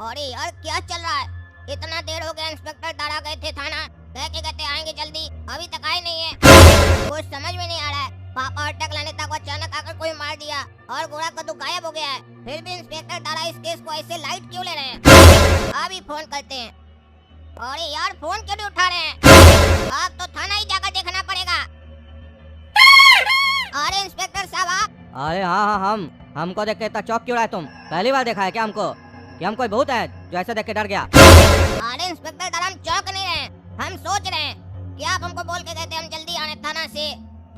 अरे यार क्या चल रहा है? इतना देर हो गया, इंस्पेक्टर दारा गए थे थाना, कहते आएंगे जल्दी, अभी तक आए नहीं है। कुछ समझ में नहीं आ रहा है। पापा और टकला नेता को अचानक आकर कोई मार दिया और गोरा कद्दू गायब हो गया है। फिर भी इंस्पेक्टर दारा इस केस को ऐसे लाइट क्यों ले रहे हैं? अभी फोन करते हैं। अरे यार फोन क्यों नहीं उठा रहे हैं? अब तो थाना ही जाकर देखना पड़ेगा। अरे इंस्पेक्टर साहब आप? अरे हाँ, हमको देख के इतना चौंक क्यों रहा है तुम? पहली बार देखा है क्या हमको कि हम कोई भूत है जो ऐसे देख के डर गया? अरे इंस्पेक्टर दारा हम चौंक नहीं रहे, हम सोच रहे हैं कि आप हमको बोल के गए थे हम जल्दी आने थाना से,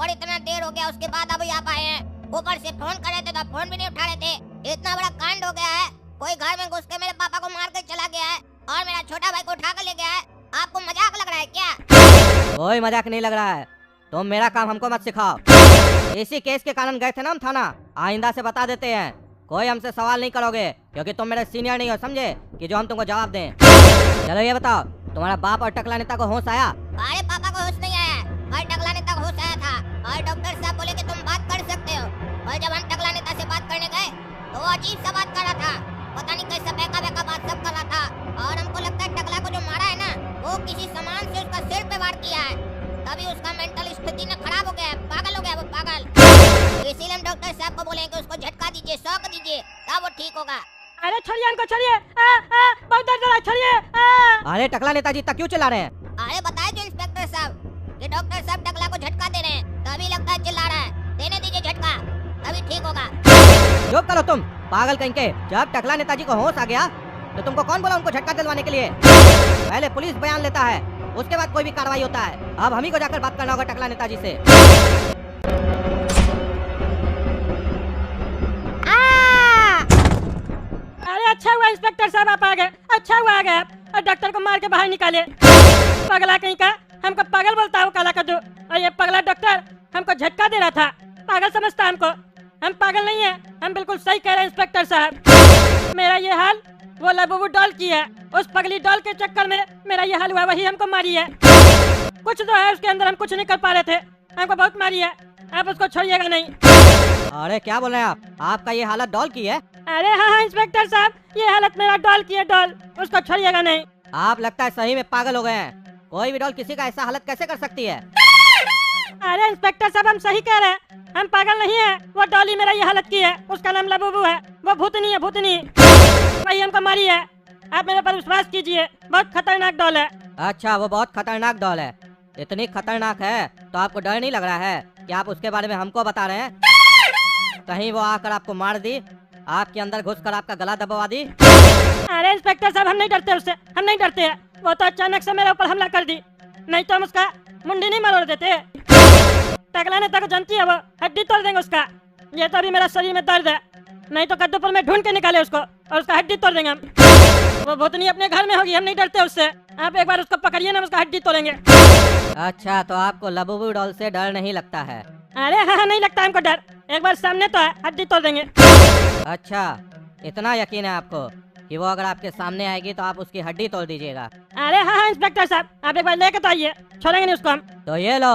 और इतना देर हो गया उसके बाद अभी आप आए हैं। ऊपर से फोन कर रहे थे तो आप फोन भी नहीं उठा रहे थे। इतना बड़ा कांड हो गया है, कोई घर में घुस के मेरे पापा को मार कर चला गया है और मेरा छोटा भाई को उठा कर ले गया है। आपको मजाक लग रहा है क्या? कोई मजाक नहीं लग रहा है। तुम मेरा काम हमको मत सिखाओ। इसी केस के कारण गए थे ना हम थाना। आइंदा से बता देते हैं, कोई हमसे सवाल नहीं करोगे क्योंकि तुम मेरे सीनियर नहीं हो, समझे, कि जो हम तुमको जवाब दें। चलो ये बताओ, तुम्हारा बाप और टकला नेता को होश आया? अरे पापा को होश नहीं आया और टकला नेता को होश आया था, और डॉक्टर साहब बोले कि तुम बात कर सकते हो। और जब हम टकला नेता से बात करने गए तो वो अजीब सा बात कर रहा था, पता नहीं कैसा बहका बात सब कर रहा था। और हमको लगता है टकला को जो मारा है ना, वो किसी सामान से उसका सिर पे वार किया है, तभी उसका मेंटल स्थिति ना खराब हो गया है, पागल हो गया वो, पागल। इसीलिए हम डॉक्टर साहब को बोले कि उसको झटका दीजिए, शॉक दीजिए, तब वो ठीक होगा। अरे छोड़िए हमको, छोड़िए, बहुत दर्द हो रहा है, छोड़िए। अरे टकला नेताजी तक क्यों चिल्ला रहे हैं? अरे बताए जो इंस्पेक्टर साहब कि डॉक्टर साहब टकला को झटका दे रहे हैं, तभी लगता है चिल्ला रहा है। देने दीजिए झटका, तभी ठीक होगा। चुप करो तुम, पागल कहीं के। जब टकला नेताजी को होश आ गया तो तुमको कौन बोला उनको झटका दिलवाने के लिए? पहले पुलिस बयान लेता है, उसके बाद कोई भी कार्रवाई होता है। अब हम ही को जाकर बात करना होगा टकला नेताजी से। अरे अच्छा हुआ इंस्पेक्टर साहब आप आ गए, अच्छा हुआ आ गए आप, और डॉक्टर को मार के बाहर निकाले। पगला कहीं का, हमको पागल बोलता है वो काला कद्दू, और ये पगला डॉक्टर हमको झटका दे रहा था, पागल समझता हमको। हम पागल नहीं है, हम बिल्कुल सही कह रहे हैं इंस्पेक्टर साहब। मेरा ये हाल वो लबूबू डॉल की है, उस पगली डॉल के चक्कर में मेरा ये हाल हुआ, वही हमको मारी है। कुछ तो है उसके अंदर, हम कुछ नहीं कर पा रहे थे, हमको बहुत मारी है, आप उसको छोड़िएगा नहीं। अरे क्या बोल रहे हैं आप? आपका ये हालत डॉल की है? अरे हाँ इंस्पेक्टर साहब, ये हालत मेरा डॉल की है, डॉल, उसको छोड़िएगा नहीं। आप लगता है सही में पागल हो गए हैं। कोई भी डॉल किसी का ऐसा हालत कैसे कर सकती है? अरे इंस्पेक्टर साहब हम सही कह रहे हैं, हम पागल नहीं है। वो डॉली मेरा ये हालत की है, उसका नाम लबूबू है, वो भूतनी है, भूतनी, वही हमको मारी है। आप मेरे पर विश्वास कीजिए, बहुत खतरनाक डॉल है। अच्छा, वो बहुत खतरनाक डॉल है? इतनी खतरनाक है तो आपको डर नहीं लग रहा है कि आप उसके बारे में हमको बता रहे हैं? कहीं वो आकर आपको मार दी, आपके अंदर घुसकर आपका गला दबवा दी? अरे इंस्पेक्टर साहब हम नहीं डरते उससे, हम नहीं डरते हैं। वो तो अचानक से मेरे ऊपर हमला कर दी, नहीं तो हम उसका मुंडी नहीं मरोड़ देते। टकला नेता को जानती है, वो हड्डी तोड़ देंगे उसका। ये तो अभी मेरा शरीर में दर्द है, नहीं तो कद्दूपुर में ढूंढ के निकाले उसको और उसका हड्डी तोड़ देंगे हम। वो भूतनी अपने घर में होगी, हम नहीं डरते उससे। आप एक बार उसको पकड़िए ना, उसका हड्डी तोड़ेंगे। अच्छा, तो आपको लबूबू डॉल से डर नहीं लगता है? अरे हाँ नहीं लगता हमको डर, एक बार सामने तो है, हड्डी तोड़ देंगे। अच्छा, इतना यकीन है आपको कि वो अगर आपके सामने आएगी तो आप उसकी हड्डी तोड़ दीजिएगा? अरे हाँ इंस्पेक्टर साहब, आप एक बार लेके तो आइए, छोड़ेंगे नहीं उसको हम। तो ये लो।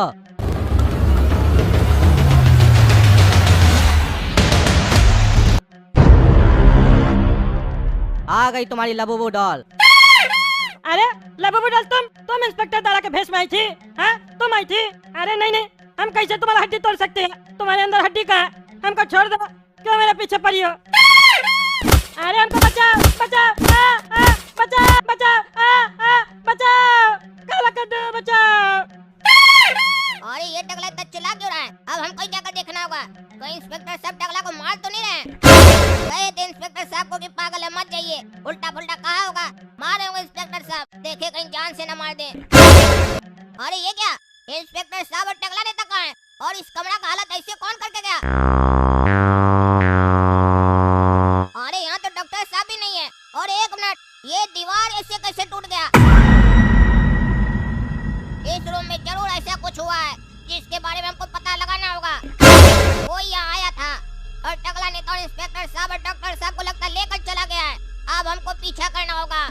आ गई तुम्हारी लबूबू डॉल। अरे लबूबू डॉल, तुम इंस्पेक्टर दारा के भेष में आई थी? हाँ तुम आई थी? अरे नहीं नहीं, हम कैसे तुम्हारा हड्डी तोड़ सकते हैं? तुम्हारे अंदर हड्डी का है, हमको छोड़ दो, क्यों मेरे पीछे पड़ी हो? अरे हमको बचाओ, बचाओ, बचाओ, बचाओ, बचाओ, काला कद्दू बचाओ। अरे ये टकला इतना चिल्ला क्यों रहा है? अब हमको ही जाकर देखना होगा, कहीं इंस्पेक्टर साहब टकला को मार तो नहीं रहे? कहे थे इंस्पेक्टर साहब को कि पागल है, मत जाइए, उल्टा पुल्टा कहा होगा, मारे होंगे इंस्पेक्टर साहब, देखे कहीं जान से न मार दे। अरे ये क्या, इंस्पेक्टर साहब और टकला नेता कहाँ है? और इस कमरा का हालत ऐसे कौन करके गया? अरे यहाँ तो डॉक्टर साहब भी नहीं है। और एक मिनट, ये दीवार ऐसे कैसे टूट गया? इस रूम में जरूर ऐसा कुछ हुआ है जिसके बारे में हमको पता लगाना होगा। कोई यहाँ आया था और टकला नेता और इंस्पेक्टर साहब और डॉक्टर साहब को लगता लेकर चला गया है। अब हमको पीछा करना होगा।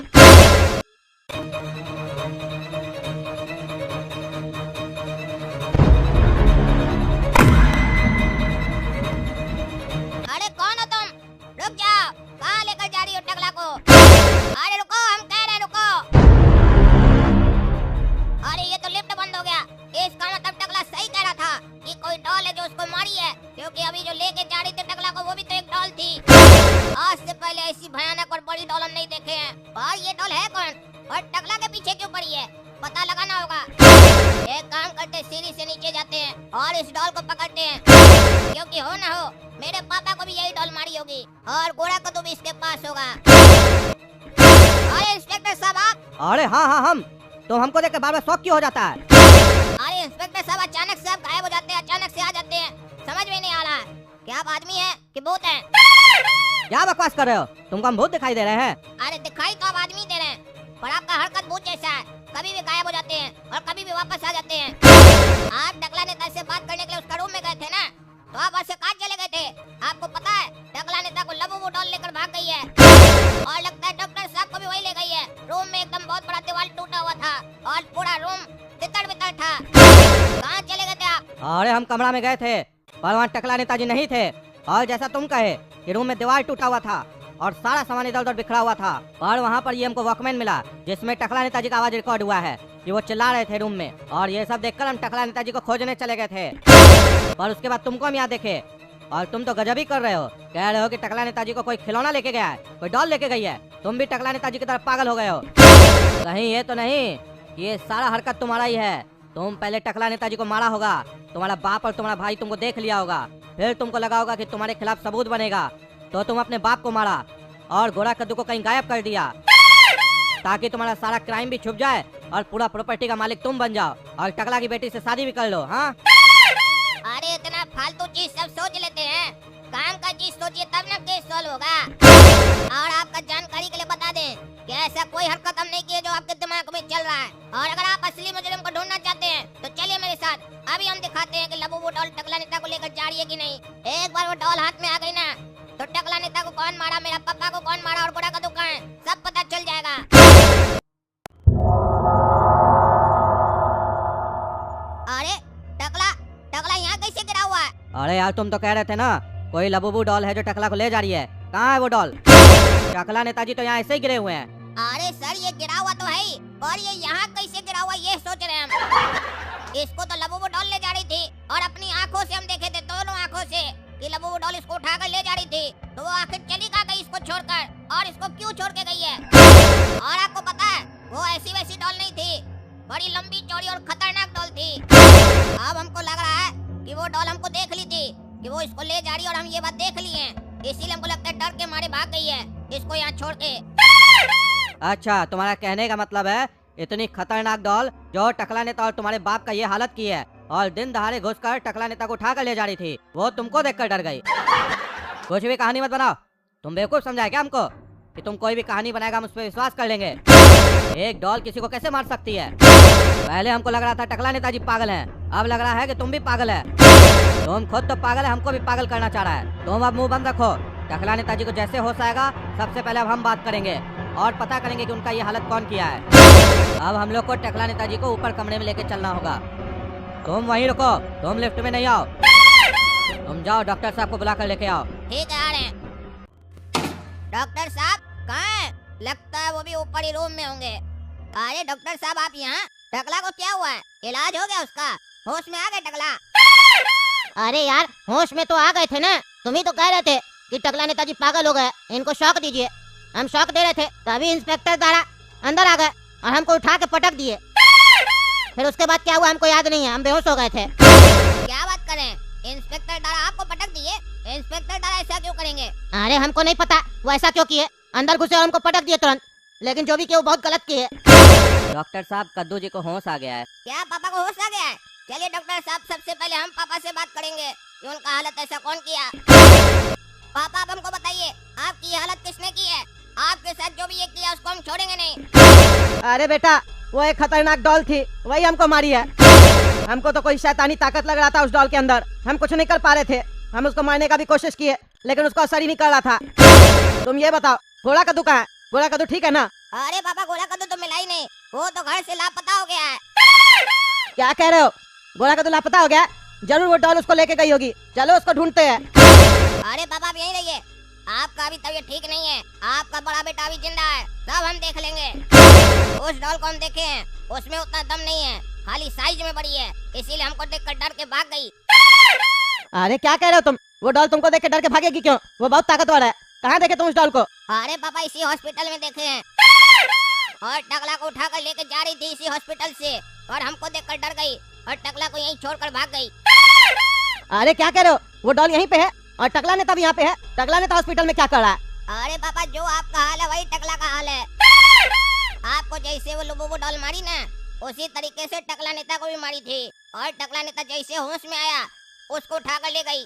अरे कौन हो तुम? रुक जाओ, कहाँ लेकर जा रही हो टकला को? डॉल हम नहीं देखे हैं। और ये डॉल है कौन और टकला के पीछे क्यों पड़ी है, पता लगाना होगा। एक काम करते, सीढ़ी से नीचे जाते हैं और इस डॉल को पकड़ते हैं, क्योंकि हो ना हो मेरे पापा को भी यही डॉल मारी होगी और गोरा कद्दू भी इसके पास होगा। अरे इंस्पेक्टर साहब आप। अरे हाँ हाँ हम, तो हमको देख के बार बार शौक क्यों हो जाता है? अरे इंस्पेक्टर साहब अचानक से आप गायब हो जाते हैं, अचानक से आ जाते हैं, समझ में नहीं आ रहा है कि आप आदमी हैं कि भूत हैं। क्या बकवास कर रहे हो? तुमको हम भूत दिखाई दे रहे हैं? अरे दिखाई तो आप आदमी दे रहे हैं, पर आपका हरकत भूत जैसा है, कभी भी गायब हो जाते हैं और कभी भी वापस आ जाते हैं। आप टकला नेता से बात करने के लिए उसका रूम में गए थे ना, तो आप वहाँ से कहाँ चले गए थे? आपको पता है टकला नेता को लबूबू डॉल लेकर भाग गई है और लगता है डॉक्टर साहब को भी वही ले गई है। रूम में एकदम बहुत बड़ा दीवार टूटा हुआ था और पूरा रूम तितर बितर था। कहाँ चले गए थे आप? अरे हम कमरा में गए थे पर वहाँ टकला नेताजी नहीं थे, और जैसा तुम कहे कि रूम में दीवार टूटा हुआ था और सारा सामान इधर उधर बिखरा हुआ था, और वहाँ पर ये हमको वॉकमैन मिला जिसमें टकला नेताजी का आवाज रिकॉर्ड हुआ है कि वो चिल्ला रहे थे रूम में, और ये सब देखकर हम टकला नेताजी को खोजने चले गए थे। पर उसके बाद तुमको हम यहाँ देखे और तुम तो गजब ही कर रहे हो, कह रहे हो कि टकला नेताजी को कोई खिलौना लेके गया है, कोई डॉल लेके गई है। तुम भी टकला नेताजी की तरफ पागल हो गए हो। कहीं ये तो नहीं कि ये सारा हरकत तुम्हारा ही है? तुम पहले टकला नेताजी को मारा होगा, तुम्हारा बाप और तुम्हारा भाई तुमको देख लिया होगा, फिर तुमको लगा होगा कि तुम्हारे खिलाफ सबूत बनेगा, तो तुम अपने बाप को मारा और गोरा कद्दू को कहीं गायब कर दिया ताकि तुम्हारा सारा क्राइम भी छुप जाए और पूरा प्रॉपर्टी का मालिक तुम बन जाओ और टकला की बेटी से शादी भी कर लो। हाँ, अरे इतना फालतू चीज सब सोच लेते हैं, काम का चीज सोचिए तब ना केस सॉल्व होगा। और आपका जानकारी के लिए बता दें कि ऐसा कोई हरकत हम नहीं किए जो आपके दिमाग में चल रहा है। और अगर आप असली मुजरिम को ढूंढना चाहते हैं तो चलिए मेरे साथ, अभी हम दिखाते हैं कि लबूबू डॉल टकला नेता को लेकर जा रही है कि नहीं। एक बार वो डॉल हाथ में आ गई ना, तो टकला नेता को कौन मारा, मेरा पापा को कौन मारा और गोरा कद्दू कहाँ है, सब पता चल जाएगा। अरे टकला टकला यहाँ कैसे गिरा हुआ है? अरे यार तुम तो कह रहे थे ना कोई लबूबू डॉल है जो टकला को ले जा रही है, कहाँ है वो डॉल? टकला नेताजी तो यहाँ ऐसे ही गिरे हुए हैं। अरे सर ये गिरा हुआ तो है ही, और ये यहाँ कैसे गिरा हुआ ये सोच रहे हैं हम। इसको तो लबूबू डॉल ले जा रही थी और अपनी आंखों से हम देखे थे, दोनों आंखों से, कि लबूबू डॉल इसको उठाकर ले जा रही थी। तो वो आखिर चली कहाँ गई इसको छोड़कर, और इसको क्यों छोड़ के गई है? और आपको पता है वो ऐसी वैसी डॉल नहीं थी, बड़ी लंबी चौड़ी और खतरनाक डॉल थी। अब हमको लग रहा है कि वो डॉल हमको देख ली थी कि वो इसको ले जा रही है, और हम ये बात देख लिए हैं, इसीलिए हमको लगता है डर के मारे भाग गई है इसको यहाँ छोड़ के। अच्छा, तुम्हारा कहने का मतलब है इतनी खतरनाक डॉल जो टकला नेता और तुम्हारे बाप का ये हालत की है और दिन दहाड़े घुसकर टकला नेता को उठाकर ले जा रही थी, वो तुमको देखकर डर गई। कुछ भी कहानी मत बनाओ, तुम बेवकूफ समझाए क्या हमको कि तुम कोई भी कहानी बनाएगा हम उस पर विश्वास कर लेंगे? एक डॉल किसी को कैसे मार सकती है? पहले हमको लग रहा था टकला नेताजी पागल हैं, अब लग रहा है कि तुम भी पागल है। तुम खुद तो पागल है, हमको भी पागल करना चाह रहा है। तुम अब मुंह बंद रखो, टकला नेताजी को जैसे होश आएगा सबसे पहले अब हम बात करेंगे और पता करेंगे कि उनका ये हालत कौन किया है। अब हम लोग को टकला नेताजी को ऊपर कमरे में लेके चलना होगा। तुम वहीं रुको, तुम लिफ्ट में नहीं आओ, तुम जाओ डॉक्टर साहब को बुला कर लेके आओ। ठीक है आ रहे हैं। डॉक्टर साहब कहाँ हैं? लगता है वो भी ऊपर ही रूम में होंगे। अरे डॉक्टर साहब आप यहाँ, टकला को क्या हुआ है? इलाज हो गया उसका? होश में आ गए टकला? अरे यार होश में तो आ गए थे ना, तुम ही तो कह रहे थे कि टकला नेताजी पागल हो गए, इनको शॉक दीजिए। हम शॉक दे रहे थे तभी इंस्पेक्टर दारा अंदर आ गए और हमको उठा के पटक दिए। फिर उसके बाद क्या हुआ हमको याद नहीं है, हम बेहोश हो गए थे। क्या बात करें, इंस्पेक्टर दारा आपको पटक दिए? इंस्पेक्टर दारा ऐसा क्यों करेंगे? अरे हमको नहीं पता वो ऐसा क्यों किए, अंदर घुसे और हमको पटक दिए तुरंत, लेकिन जो भी किए वो बहुत गलत किए। डॉक्टर साहब कद्दू जी को होश आ गया है। क्या पापा को होश आ गया है? चलिए डॉक्टर साहब सबसे पहले हम पापा से बात करेंगे कि उनका हालत ऐसा कौन किया। पापा आप हमको बताइए आपकी ये हालत किसने की है? आपके साथ जो भी ये किया उसको हम छोड़ेंगे नहीं। अरे बेटा वो एक खतरनाक डॉल थी, वही हमको मारी है। हमको तो कोई शैतानी ताकत लग रहा था उस डॉल के अंदर, हम कुछ नहीं कर पा रहे थे। हम उसको मारने का भी कोशिश किए लेकिन उसको असर ही नहीं कर रहा था। तुम ये बताओ गोरा कद्दू कहाँ है? गोरा कद्दू ठीक है ना? अरे पापा गोरा कद्दू तो मिला ही नहीं, वो तो घर से लापता हो गया है। क्या कह रहे हो? गोरा कद्दू लापता हो गया? जरूर वो डॉल उसको लेके गई होगी, चलो उसको ढूंढते हैं। अरे पापा आप यहीं रहिए, आपका अभी तबीयत ठीक नहीं है, आपका बड़ा बेटा अभी जिंदा है, सब हम देख लेंगे। उस डॉल को हम देखे हैं, उसमें उतना दम नहीं है, खाली साइज में बड़ी है, इसीलिए हमको देखकर डर के भाग गई। अरे क्या कह रहे हो तुम? वो डॉल तुमको देख के डर के भागेगी क्यों? वो बहुत ताकतवर है, कहाँ देखे तुम उस डॉल को? अरे पापा इसी हॉस्पिटल में देखे हैं और टकला को उठाकर लेकर जा रही थी इसी हॉस्पिटल से और हमको देखकर डर गई और टकला को यहीं छोड़कर भाग गई। अरे क्या कह रहे हो? वो डॉल यहीं पे है और टकला नेता भी यहाँ पे है। टकला नेता हॉस्पिटल में क्या कर रहा है? अरे पापा जो आपका हाल है वही टकला का हाल है। आपको जैसे वो लुबुबु डॉल मारी ना उसी तरीके से टकला नेता को भी मारी थी और टकला नेता जैसे होश में आया उसको उठाकर ले गई।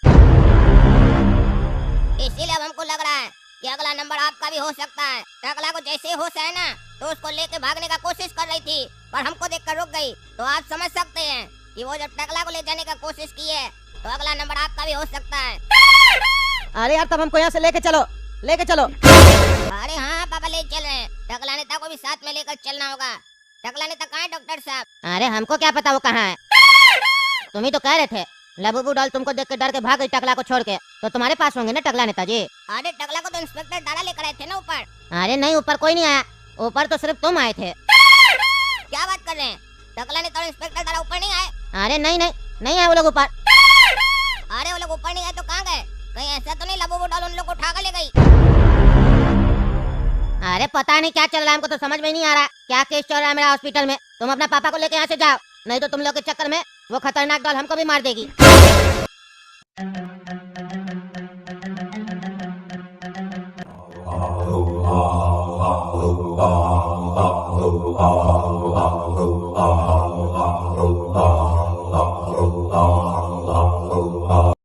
इसीलिए अब हमको लग रहा है कि अगला नंबर आपका भी हो सकता है। टकला को जैसे होश है ना तो उसको लेके भागने का कोशिश कर रही थी पर हमको देखकर रुक गई। तो आप समझ सकते हैं कि वो जब टकला को ले जाने का कोशिश की है तो अगला नंबर आपका भी हो सकता है। अरे यार तब हमको यहाँ से लेके चलो, लेके चलो। अरे हाँ पापा ले चल रहे हैं। टकला नेता को भी साथ में लेकर चलना होगा। टकला नेता कहाँ है डॉक्टर साहब? अरे हमको क्या पता वो कहाँ है। तुम ही तो कह रहे थे लबुबू डॉल तुमको देख के डर के भाग गई टकला को छोड़ के, तो तुम्हारे पास होंगे ना टकला नेताजी। अरे टकला को तो इंस्पेक्टर दादा लेकर आए थे ना ऊपर। अरे नहीं ऊपर कोई नहीं आया, ऊपर तो सिर्फ तुम आए थे। क्या बात कर रहे हैं? टकला नेता और इंस्पेक्टर दादा ऊपर नहीं आए? अरे नहीं नहीं नहीं आए वो लोग ऊपर। अरे वो लोग ऊपर नहीं आए तो कहाँ गए? कहीं ऐसा तो नहीं लबुबू डॉल उन लोग को उठा कर ले गई? अरे पता नहीं क्या चल रहा है, हमको तो समझ में नहीं आ रहा क्या केस चल रहा है मेरा हॉस्पिटल में। तुम अपना पापा को लेके यहाँ से जाओ, नहीं तो तुम लोग के चक्कर में वो खतरनाक डॉल हमको भी मार देगी।